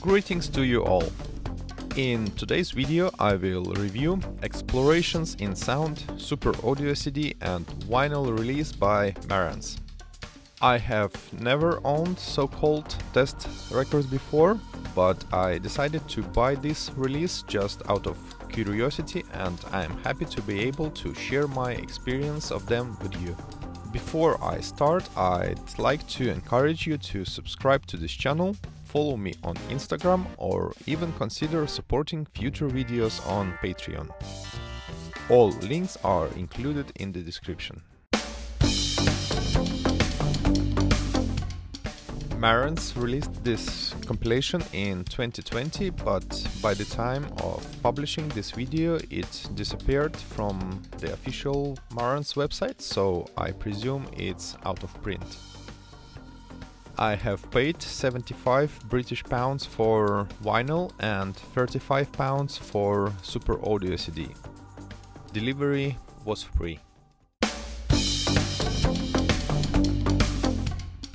Greetings to you all! In today's video I will review Explorations in Sound Super Audio CD and Vinyl release by Marantz. I have never owned so-called test records before, but I decided to buy this release just out of curiosity, and I am happy to be able to share my experience of them with you. Before I start, I'd like to encourage you to subscribe to this channel, follow me on Instagram, or even consider supporting future videos on Patreon. All links are included in the description. Marantz released this compilation in 2020, but by the time of publishing this video it disappeared from the official Marantz website, so I presume it's out of print. I have paid £75 for vinyl and £35 for Super Audio CD. Delivery was free.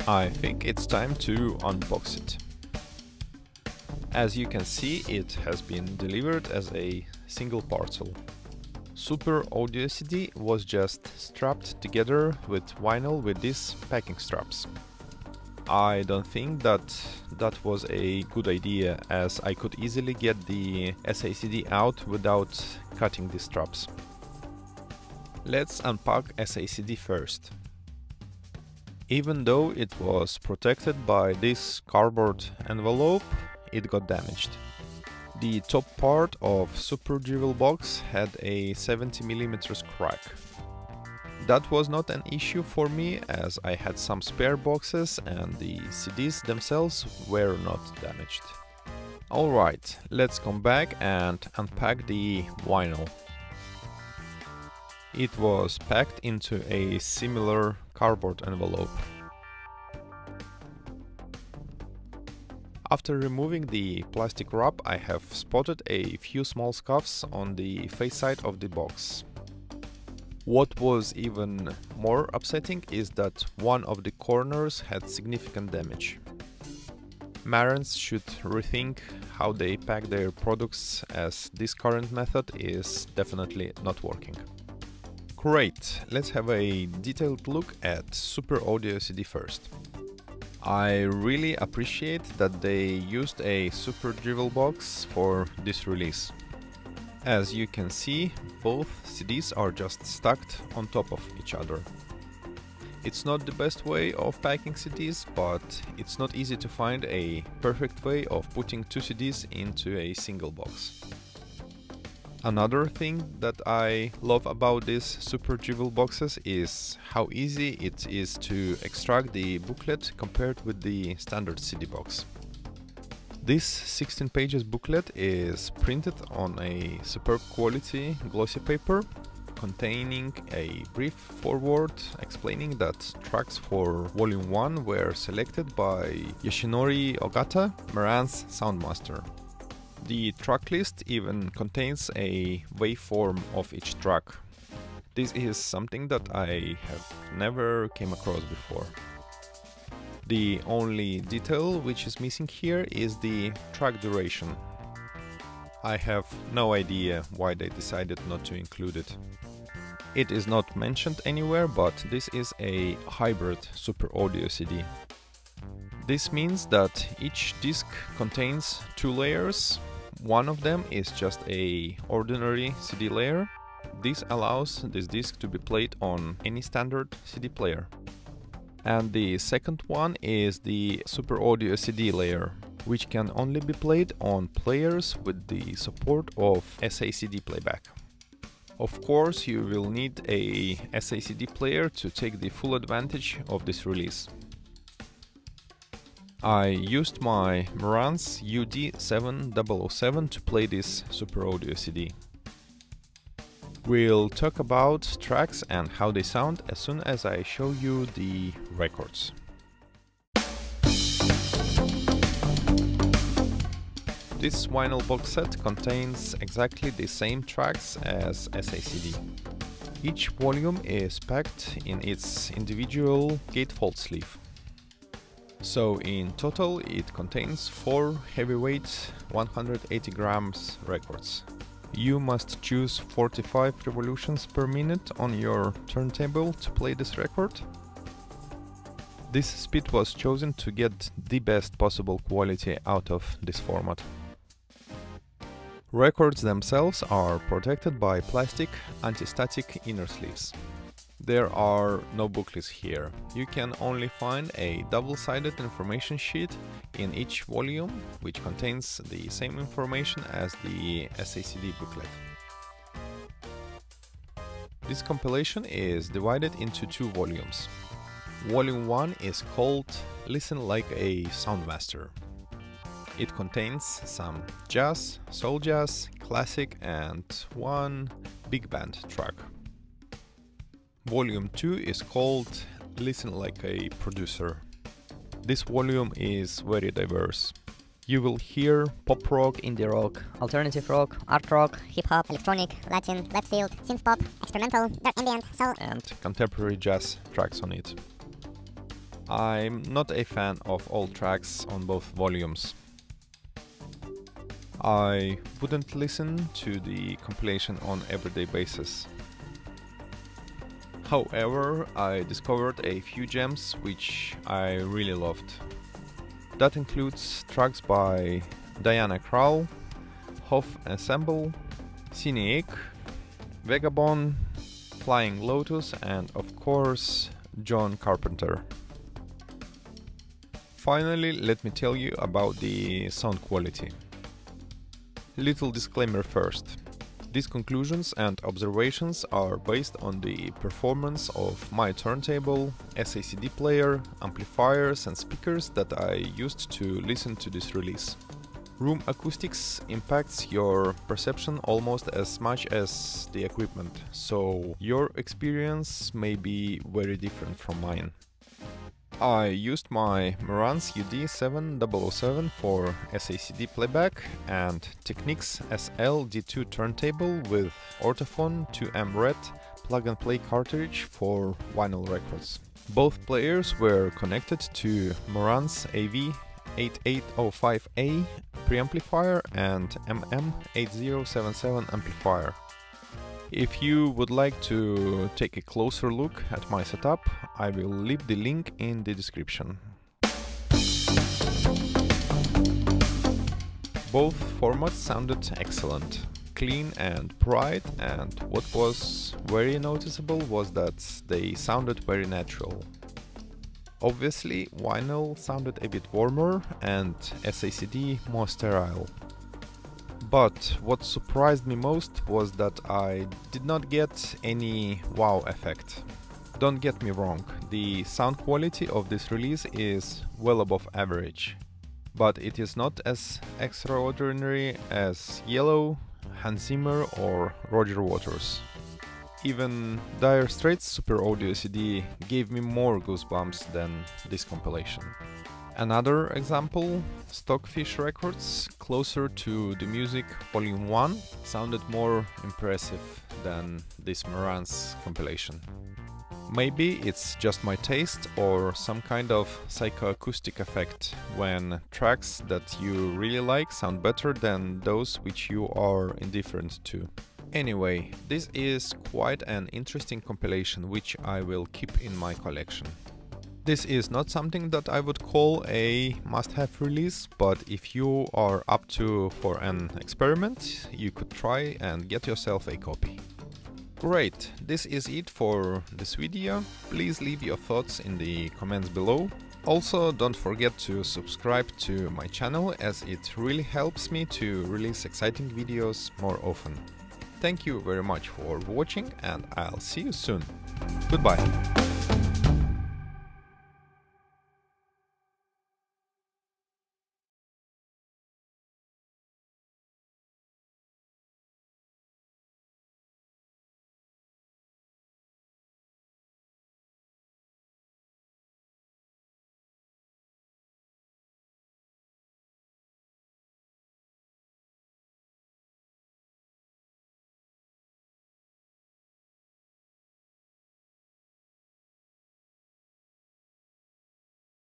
I think it's time to unbox it. As you can see, it has been delivered as a single parcel. Super Audio CD was just strapped together with vinyl with these packing straps. I don't think that was a good idea, as I could easily get the SACD out without cutting the straps. Let's unpack SACD first. Even though it was protected by this cardboard envelope, it got damaged. The top part of Super Jewel box had a 70mm crack. That was not an issue for me, as I had some spare boxes and the CDs themselves were not damaged. Alright, let's come back and unpack the vinyl. It was packed into a similar cardboard envelope. After removing the plastic wrap, I have spotted a few small scuffs on the face side of the box. What was even more upsetting is that one of the corners had significant damage. Marantz should rethink how they pack their products, as this current method is definitely not working. Great, let's have a detailed look at Super Audio CD first. I really appreciate that they used a Super Jewel box for this release. As you can see, both CDs are just stacked on top of each other. It's not the best way of packing CDs, but it's not easy to find a perfect way of putting two CDs into a single box. Another thing that I love about these Super Jewel boxes is how easy it is to extract the booklet compared with the standard CD box. This 16 pages booklet is printed on a superb quality glossy paper, containing a brief foreword explaining that tracks for Volume 1 were selected by Yoshinori Ogata, Marantz Soundmaster. The track list even contains a waveform of each track. This is something that I have never came across before. The only detail which is missing here is the track duration. I have no idea why they decided not to include it. It is not mentioned anywhere, but this is a hybrid Super Audio CD. This means that each disc contains two layers. One of them is just an ordinary CD layer. This allows this disc to be played on any standard CD player. And the second one is the Super Audio CD layer, which can only be played on players with the support of SACD playback. Of course, you will need a SACD player to take the full advantage of this release. I used my Marantz UD7007 to play this Super Audio CD. We'll talk about tracks and how they sound as soon as I show you the records. This vinyl box set contains exactly the same tracks as SACD. Each volume is packed in its individual gatefold sleeve. So in total it contains 4 heavyweight 180 grams records. You must choose 45 revolutions per minute on your turntable to play this record. This speed was chosen to get the best possible quality out of this format. Records themselves are protected by plastic anti-static inner sleeves. There are no booklets here. You can only find a double-sided information sheet in each volume, which contains the same information as the SACD booklet. This compilation is divided into 2 volumes. Volume 1 is called Listen Like a Soundmaster. It contains some jazz, soul jazz, classic and 1 big band track. Volume 2 is called Listen Like a Producer. This volume is very diverse. You will hear pop rock, indie rock, alternative rock, art rock, hip-hop, electronic, Latin, left field, synth pop, experimental, dark ambient, soul, and contemporary jazz tracks on it. I'm not a fan of all tracks on both volumes. I wouldn't listen to the compilation on everyday basis. However, I discovered a few gems which I really loved. That includes tracks by Diana Krall, Hoff Ensemble, Cynic, Vagabond, Flying Lotus and of course John Carpenter. Finally, let me tell you about the sound quality. Little disclaimer first. These conclusions and observations are based on the performance of my turntable, SACD player, amplifiers and speakers that I used to listen to this release. Room acoustics impacts your perception almost as much as the equipment, so your experience may be very different from mine. I used my Marantz UD7007 for SACD playback and Technics SL-D2 turntable with Orthophone 2M Red plug-and-play cartridge for vinyl records. Both players were connected to Marantz AV8805A preamplifier and MM8077 amplifier. If you would like to take a closer look at my setup, I will leave the link in the description. Both formats sounded excellent, clean and bright, and what was very noticeable was that they sounded very natural. Obviously, vinyl sounded a bit warmer and SACD more sterile. But what surprised me most was that I did not get any wow effect. Don't get me wrong, the sound quality of this release is well above average, but it is not as extraordinary as Yellow, Hans Zimmer or Roger Waters. Even Dire Straits Super Audio CD gave me more goosebumps than this compilation. Another example, Stockfish Records, Closer to the Music Volume 1, sounded more impressive than this Marantz compilation. Maybe it's just my taste or some kind of psychoacoustic effect when tracks that you really like sound better than those which you are indifferent to. Anyway, this is quite an interesting compilation which I will keep in my collection. This is not something that I would call a must-have release, but if you are up for an experiment, you could try and get yourself a copy. Great, this is it for this video. Please leave your thoughts in the comments below. Also, don't forget to subscribe to my channel as it really helps me to release exciting videos more often. Thank you very much for watching and I'll see you soon. Goodbye.